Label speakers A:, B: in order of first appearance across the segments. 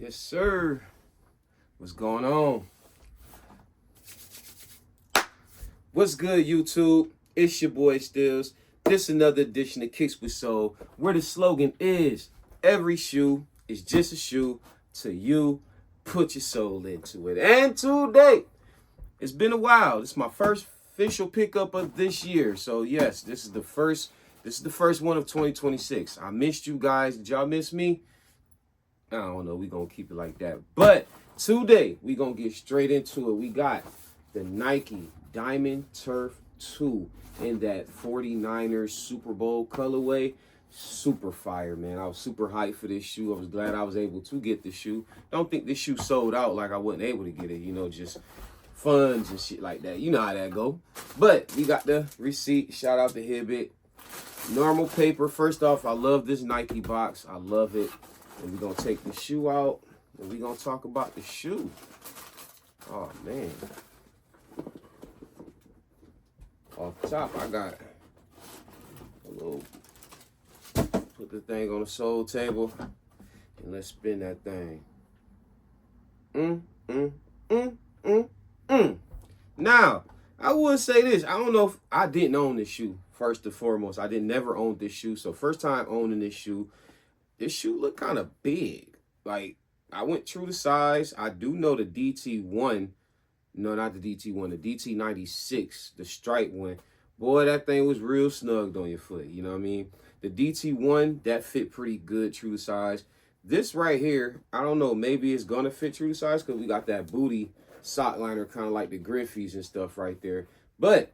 A: Yes, sir. What's going on? What's good, YouTube? It's your boy Steelez. This is another edition of Kicks with Soul, where the slogan is, every shoe is just a shoe to you. Put your soul into it. And today, it's been a while. This is my first official pickup of this year. So yes, this is the first one of 2026. I missed you guys. Did y'all miss me? I don't know. We're going to keep it like that. But today, we're going to get straight into it. We got the Nike Diamond Turf 2 in that 49ers Super Bowl colorway. Super fire, man. I was super hyped for this shoe. I was glad I was able to get the shoe. Don't think this shoe sold out like I wasn't able to get it. You know, just funds and shit like that. You know how that go. But we got the receipt. Shout out to Hibbit. Normal paper. First off, I love this Nike box. I love it. And we're going to take the shoe out, and we're going to talk about the shoe. Oh, man. Off the top, I got a little, put the thing on the sole table, and let's spin that thing. Now, I would say this. I don't know if I didn't own this shoe, first and foremost. I didn't never own this shoe, so first time owning this shoe. This shoe looked kind of big. Like, I went true to size. I do know the DT1. No, not the DT1. The DT96, the stripe one. Boy, that thing was real snugged on your foot. You know what I mean? The DT1, that fit pretty good, true to size. This right here, I don't know. Maybe it's going to fit true to size because we got that booty sock liner, kind of like the Griffies and stuff right there. But,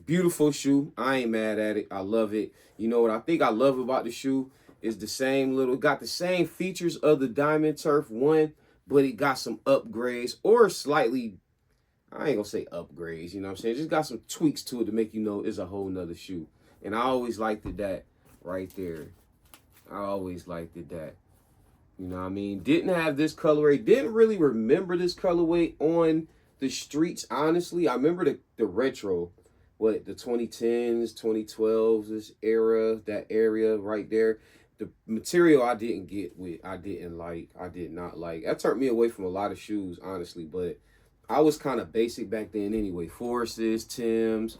A: beautiful shoe. I ain't mad at it. I love it. You know what I think I love about the shoe? Is the same little, got the same features of the Diamond Turf 1, but it got some upgrades or slightly, I ain't gonna say upgrades, you know what I'm saying? Just got some tweaks to it to make you know it's a whole nother shoe. And I always liked it that right there. I always liked it that. You know what I mean? Didn't have this colorway. Didn't really remember this colorway on the streets, honestly. I remember the retro, what, the 2010s, 2012s, this era, that area right there. The material I didn't get with, I did not like. That turned me away from a lot of shoes, honestly, but I was kind of basic back then anyway. Forces, Timbs.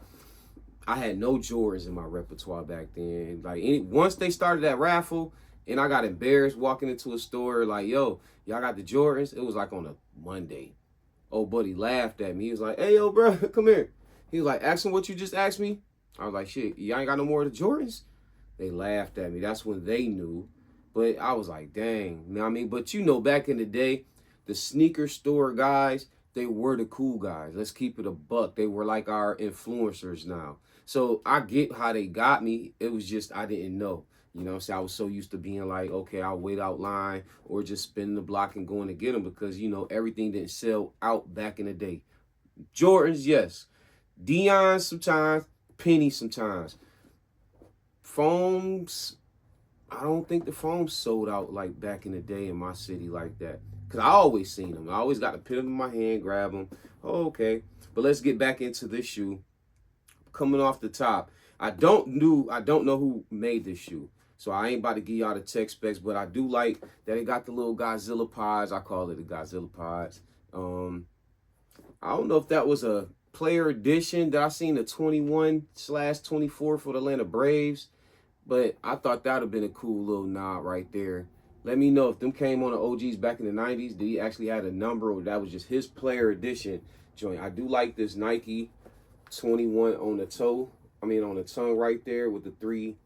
A: I had no Jordans in my repertoire back then. Like, once they started that raffle, and I got embarrassed walking into a store, like, yo, y'all got the Jordans? It was like on a Monday. Old buddy laughed at me. He was like, hey, yo, bro, come here. He was like, ask him what you just asked me. I was like, shit, y'all ain't got no more of the Jordans? They laughed at me. That's when they knew. But I was like, dang. You know what I mean? But you know, back in the day, the sneaker store guys, they were the cool guys. Let's keep it a buck. They were like our influencers now. So I get how they got me. It was just I didn't know. You know what I'm saying? I was so used to being like, okay, I'll wait out line or just spinning the block and going to get them because, you know, everything didn't sell out back in the day. Jordans, yes. Deion sometimes, Penny sometimes. Foams, I don't think the foams sold out like back in the day in my city like that. Because I always seen them. I always got to put them in my hand, grab them. Oh, okay. But let's get back into this shoe. Coming off the top, I don't know who made this shoe. So I ain't about to give y'all the tech specs, but I do like that it got the little Godzilla pods. I call it the Godzilla pods. I don't know if that was a player edition that I seen the 21/24 for the Atlanta Braves. But I thought that would have been a cool little nod right there. Let me know if them came on the OGs back in the 90s. Did he actually had a number or that was just his player edition joint? I do like this Nike 21 on the toe. I mean, on the tongue right there with the 3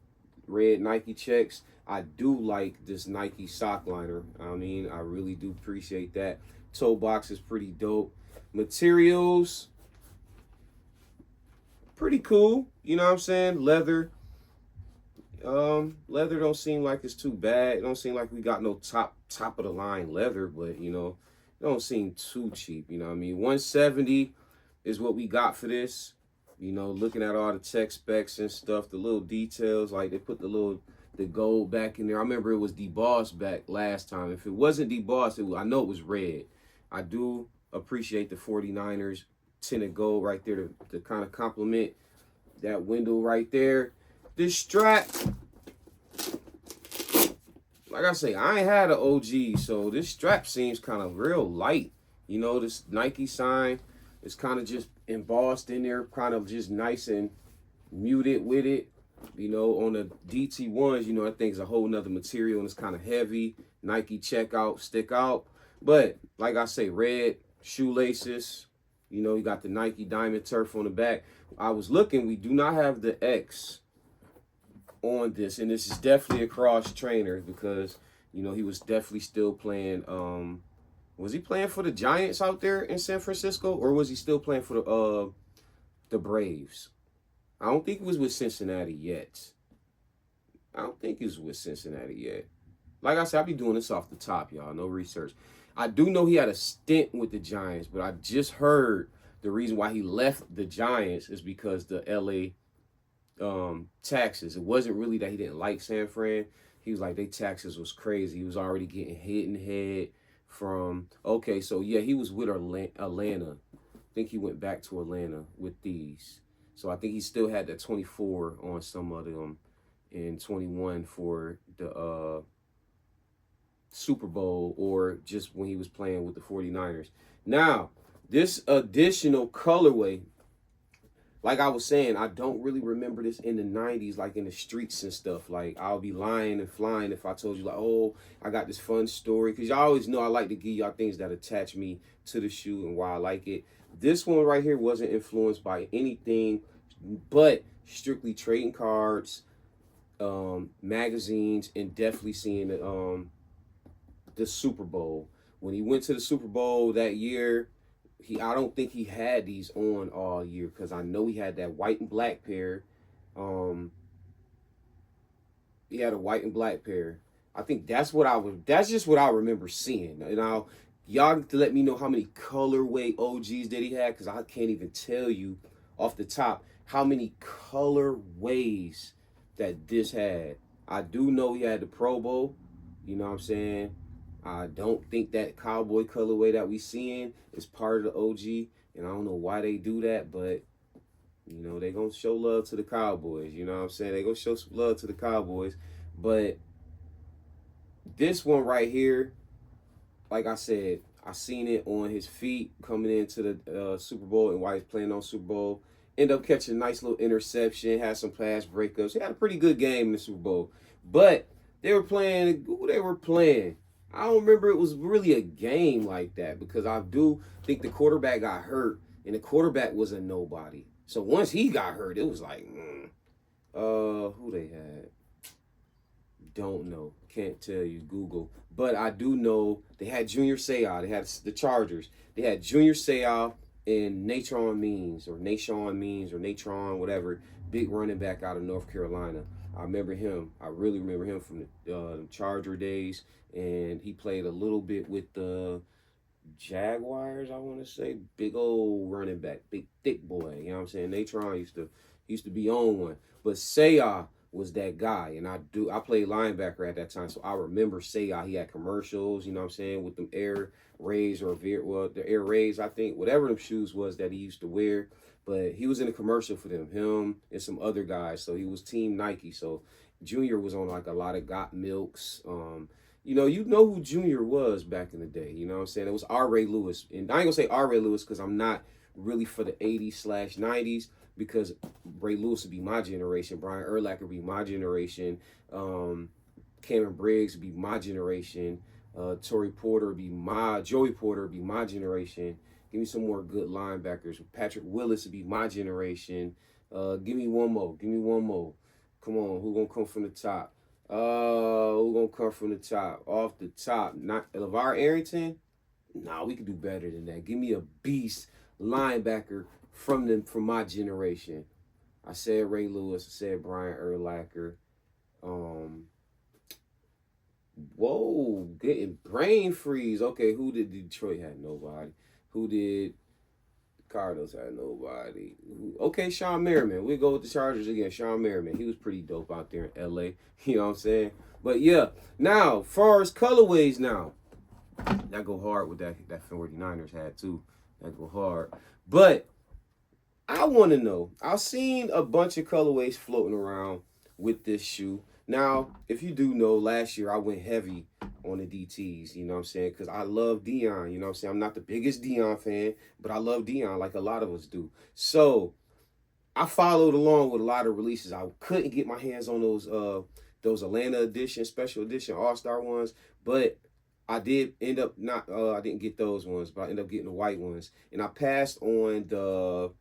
A: red Nike checks. I do like this Nike sock liner. I mean, I really do appreciate that. Toe box is pretty dope. Materials, pretty cool. You know what I'm saying? Leather. Leather don't seem like it's too bad. It don't seem like we got no top of the line leather, but you know, it don't seem too cheap. You know what I mean? 170 is what we got for this. You know, looking at all the tech specs and stuff, the little details, like they put the gold back in there. I remember it was debossed back last time. If it wasn't debossed, I know it was red. I do appreciate the 49ers tinted gold right there to kind of complement that window right there. This strap, like I say, I ain't had an OG, so this strap seems kind of real light. You know, this Nike sign is kind of just embossed in there, kind of just nice and muted with it. You know, on the DT1s, you know, that thing's a whole nother material and it's kind of heavy. Nike check out, stick out. But like I say, red shoelaces. You know, you got the Nike Diamond Turf on the back. I was looking, we do not have the X on this, and this is definitely a cross trainer because, you know, he was definitely still playing. Was he playing for the Giants out there in San Francisco, or was he still playing for the Braves? I don't think he was with Cincinnati yet. I don't think he was with Cincinnati yet. Like I said, I'll be doing this off the top, y'all. No research. I do know he had a stint with the Giants, but I just heard the reason why he left the Giants is because the LA taxes. It wasn't really that he didn't like San Fran. He was like, they taxes was crazy. He was already getting hit in the head from, okay, so yeah, he was with Atlanta. I think he went back to Atlanta with these. So I think he still had that 24 on some of them and 21 for the Super Bowl, or just when he was playing with the 49ers. Now, this additional colorway, like I was saying, I don't really remember this in the 90s, like in the streets and stuff. Like, I'll be lying and flying if I told you, like, oh, I got this fun story. Because y'all always know I like to give y'all things that attach me to the shoe and why I like it. This one right here wasn't influenced by anything but strictly trading cards, magazines, and definitely seeing the Super Bowl. When he went to the Super Bowl that year, I don't think he had these on all year because I know he had that white and black pair. He had a white and black pair. I think that's just what I remember seeing. And y'all have to let me know how many colorway OGs that he had, because I can't even tell you off the top how many colorways that this had. I do know he had the Pro Bowl, you know what I'm saying? I don't think that cowboy colorway that we seeing is part of the OG, and I don't know why they do that, but, you know, they gonna show love to the Cowboys, you know what I'm saying? They gonna show some love to the Cowboys, but this one right here, like I said, I seen it on his feet coming into the Super Bowl and while he's playing on Super Bowl. End up catching a nice little interception, had some pass breakups. He had a pretty good game in the Super Bowl, but they were playing who they were playing. I don't remember it was really a game like that because I do think the quarterback got hurt, and the quarterback was a nobody. So once he got hurt, it was like, who they had? Don't know. Can't tell you. Google. But I do know they had Junior Seau. They had the Chargers. They had Junior Seau and Natron Means, whatever. Big running back out of North Carolina. I remember him. I really remember him from the Charger days. And he played a little bit with the Jaguars, I want to say. Big old running back. Big, thick boy. You know what I'm saying? Natron used to be on one. But Seau was that guy. And I played linebacker at that time. So I remember Seau. He had commercials, you know what I'm saying, with them Air Rays the Air Rays, I think. Whatever them shoes was that he used to wear. But he was in a commercial for them, him and some other guys. So he was Team Nike. So Junior was on like a lot of Got Milks. You know who Junior was back in the day. You know what I'm saying? It was R. Ray Lewis. And I ain't going to say R. Ray Lewis because I'm not really for the 80s/90s because Ray Lewis would be my generation. Brian Urlacher would be my generation. Cameron Briggs would be my generation. Joey Porter would be my generation. Give me some more good linebackers. Patrick Willis would be my generation. Give me one more. Come on, who gonna come from the top? Who gonna come from the top? Off the top. Not LeVar Arrington? Nah, we could do better than that. Give me a beast linebacker from my generation. I said Ray Lewis. I said Brian Urlacher. Whoa, getting brain freeze. Okay, who did Detroit had? Nobody. Who did Cardinals had? Nobody. Okay, Sean Merriman. We go with the Chargers again. Sean Merriman. He was pretty dope out there in LA. You know what I'm saying? But yeah, now, far as colorways now, that go hard with that 49ers had too. That go hard. But I want to know, I've seen a bunch of colorways floating around with this shoe. Now, if you do know, last year I went heavy on the DTs, you know what I'm saying? Because I love Dion, you know what I'm saying? I'm not the biggest Dion fan, but I love Dion like a lot of us do. So I followed along with a lot of releases. I couldn't get my hands on those Atlanta edition, special edition, all-star ones, but I did end up not I didn't get those ones, but I ended up getting the white ones. And I passed on the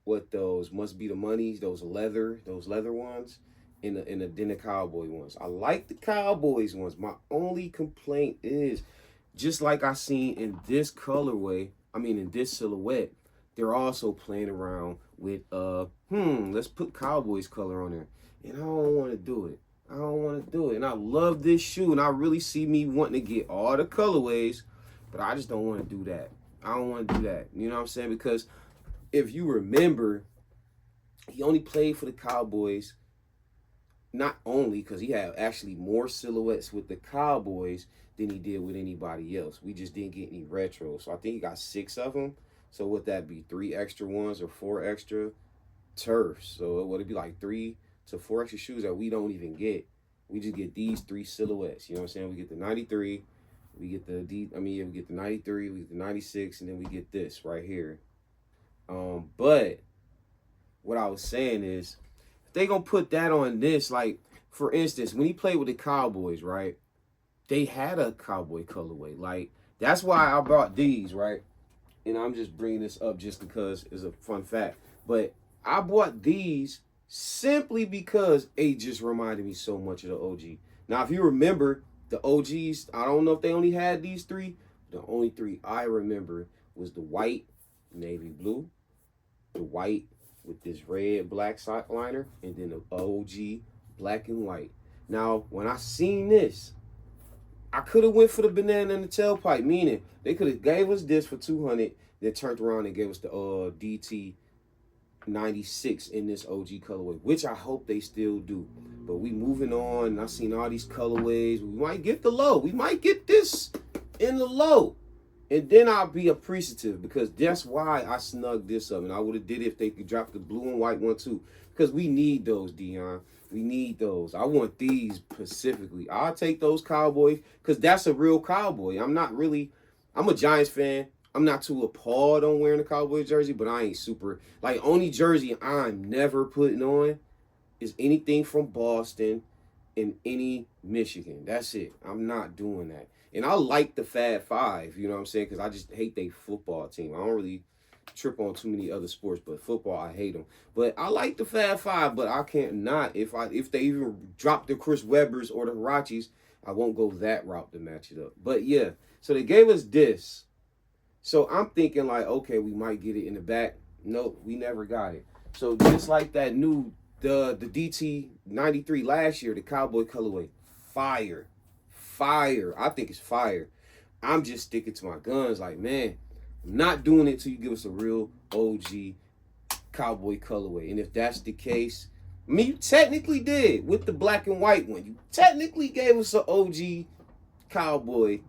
A: what those must be the monies, those leather ones, and then the cowboy ones. I like the Cowboys ones. My only complaint is just like I seen in this colorway, I mean in this silhouette, they're also playing around with let's put Cowboys color on there. And I don't want to do it. I don't want to do it. And I love this shoe, and I really see me wanting to get all the colorways, but I just don't want to do that. I don't want to do that. You know what I'm saying? Because if you remember, he only played for the Cowboys, not only because he had actually more silhouettes with the Cowboys than he did with anybody else. We just didn't get any retros. So I think he got 6 of them. So would that be 3 extra ones or 4 extra turfs? So it would be like 3 to 4 extra shoes that we don't even get. We just get these 3 silhouettes. You know what I'm saying? We get the 93, we get the we get the 93, we get the 96, and then we get this right here. But what I was saying is, if they gonna put that on this, like for instance, when he played with the Cowboys, right? They had a cowboy colorway. Like that's why I bought these, right? And I'm just bringing this up just because it's a fun fact. But I bought these simply because it just reminded me so much of the OG. Now, if you remember the OGs, I don't know if they only had these 3. The only 3 I remember was the white, navy blue, the white with this red black sock liner, and then the OG black and white. Now, when I seen this, I could have went for the banana and the tailpipe, meaning they could have gave us this for 200, then turned around and gave us the DT 96 in this OG colorway, which I hope they still do. But we moving on, and I seen all these colorways. We might get the low. We might get this in the low. And then I'll be appreciative because that's why I snugged this up. And I would have did it if they could drop the blue and white one too. Because we need those, Dion. We need those. I want these specifically. I'll take those Cowboys because that's a real Cowboy. I'm a Giants fan. I'm not too appalled on wearing a Cowboys jersey, but I ain't super. Like, only jersey I'm never putting on is anything from Boston and any Michigan. That's it. I'm not doing that. And I like the Fab Five, you know what I'm saying? Because I just hate their football team. I don't really trip on too many other sports, but football, I hate them. But I like the Fab Five, but I can't not. If they even drop the Chris Webbers or the Hirachis, I won't go that route to match it up. But yeah, so they gave us this. So I'm thinking like, okay, we might get it in the back. Nope, we never got it. So just like that new, the DT 93 last year, the Cowboy colorway, fire. I think it's fire. I'm just sticking to my guns like, man, I'm not doing it till you give us a real OG Cowboy colorway. And if that's the case, I mean, you technically did with the black and white one. You technically gave us an OG Cowboy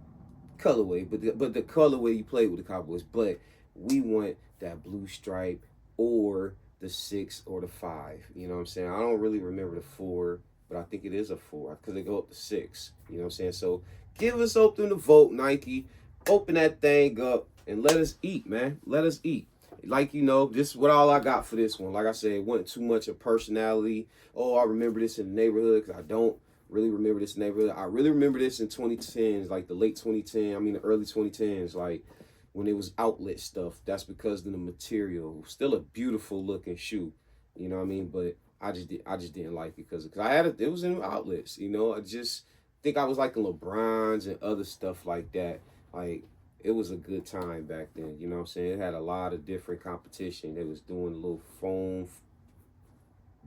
A: colorway, but the colorway you played with the Cowboys. But we want that blue stripe or the 6 or the 5. You know what I'm saying? I don't really remember the 4, but I think it is a 4 because they go up to 6. You know what I'm saying? So give us something to vote, Nike. Open that thing up and let us eat, man. Let us eat. Like, you know, this is what all I got for this one. Like I said, it wasn't too much of personality. Oh, I remember this in the neighborhood, because I don't really remember this neighborhood. I really remember this in 2010s, like the late 2010, the early 2010s, like when it was outlet stuff. That's because of the material. Still a beautiful looking shoe, you know what I mean? But I just didn't like it because I had it was in outlets, you know. I just think I was liking LeBrons and other stuff like that. Like, it was a good time back then, you know what I'm saying? It had a lot of different competition. They was doing little foam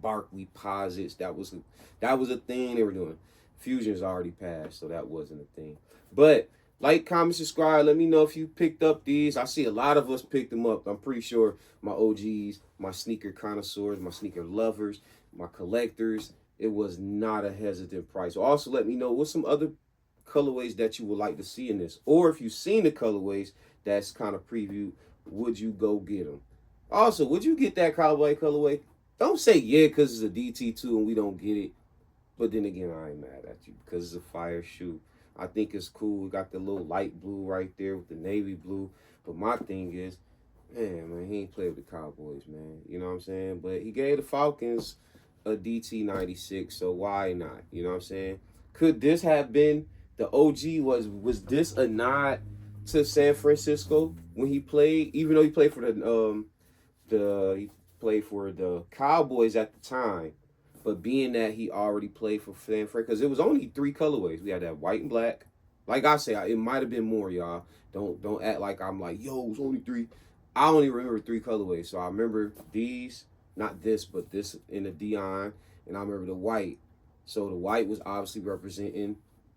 A: Barkley posits. That was a thing they were doing. Fusion's already passed, so that wasn't a thing. But like, comment, subscribe. Let me know if you picked up these. I see a lot of us picked them up. I'm pretty sure my OGs, my sneaker connoisseurs, my sneaker lovers, my collectors. It was not a hesitant price. Also, let me know what's some other colorways that you would like to see in this. Or if you've seen the colorways that's kind of previewed, would you go get them? Also, would you get that cowboy colorway? Don't say yeah because it's a DT2 and we don't get it. But then again, I ain't mad at you because it's a fire shoe. I think it's cool. We got the little light blue right there with the navy blue. But my thing is, man, he ain't played with the Cowboys, man. You know what I'm saying? But he gave the Falcons a DT96, so why not? You know what I'm saying? Could this have been the OG? Was this a nod to San Francisco when he played? Even though he played for he played for the Cowboys at the time, but being that he already played for San Fran, because it was only 3 colorways. We had that white and black. Like I say, it might have been more, y'all. Don't act like I'm like, yo, it's only 3. I only remember 3 colorways. So I remember these, not this, but this in the Dion, and I remember the white. So the white was obviously representing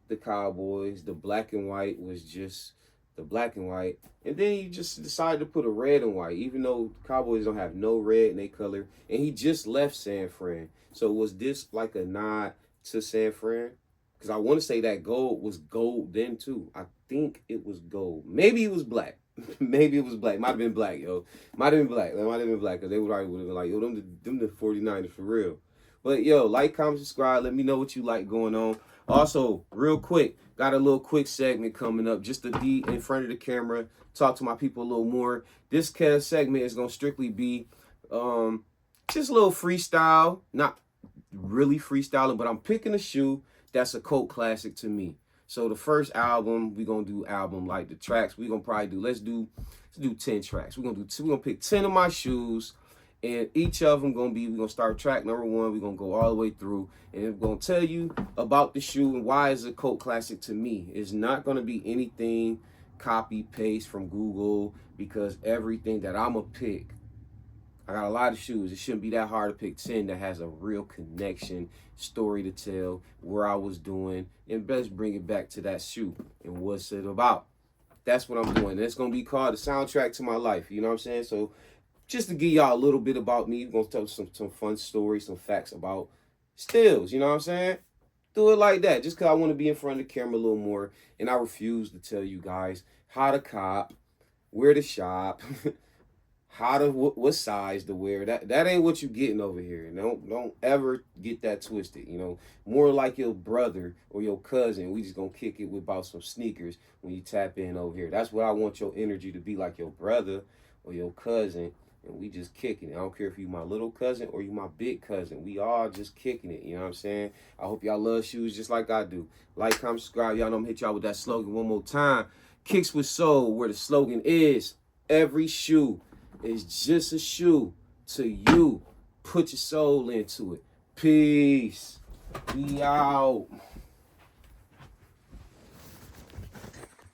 A: the Cowboys. The black and white was just the black and white. And then he just decided to put a red and white, even though the Cowboys don't have no red in their color. And he just left San Fran. So was this like a nod to San Fran? Because I want to say that gold was gold then too. I think it was gold. Maybe it was black. Maybe it was black. Might have been black, yo. Might have been black. That might have been black because they would have been like, yo, them the 49ers for real. But yo, like, comment, subscribe. Let me know what you like going on. Also, real quick, got a little quick segment coming up just to be in front of the camera, talk to my people a little more. This segment is going to strictly be just a little freestyle, not really freestyling, but I'm picking a shoe that's a cult classic to me. So the first album, we're going to do album like the tracks. We're going to probably let's do 10 tracks. We're going to pick 10 of my shoes. And each of them we're gonna start track number 1. We're gonna go all the way through, and I'm gonna tell you about the shoe and why it's a cult classic to me. It's not gonna be anything copy paste from Google, because everything that I'm gonna pick, I got a lot of shoes. It shouldn't be that hard to pick 10 that has a real connection, story to tell, where I was doing, and best bring it back to that shoe and what's it about. That's what I'm doing. And it's gonna be called the soundtrack to my life. You know what I'm saying? So just to give y'all a little bit about me, we're going to tell some fun stories, some facts about steelez, you know what I'm saying? Do it like that, just because I want to be in front of the camera a little more, and I refuse to tell you guys how to cop, where to shop, what size to wear. That ain't what you getting over here. Don't ever get that twisted, you know? More like your brother or your cousin. We just going to kick it about some sneakers when you tap in over here. That's what I want your energy to be, like your brother or your cousin. And we just kicking it. I don't care if you my little cousin or you my big cousin. We all just kicking it. You know what I'm saying? I hope y'all love shoes just like I do. Like, comment, subscribe. Y'all know I'm going to hit y'all with that slogan one more time. Kicks with Soul, where the slogan is, every shoe is just a shoe to you. Put your soul into it. Peace. We out.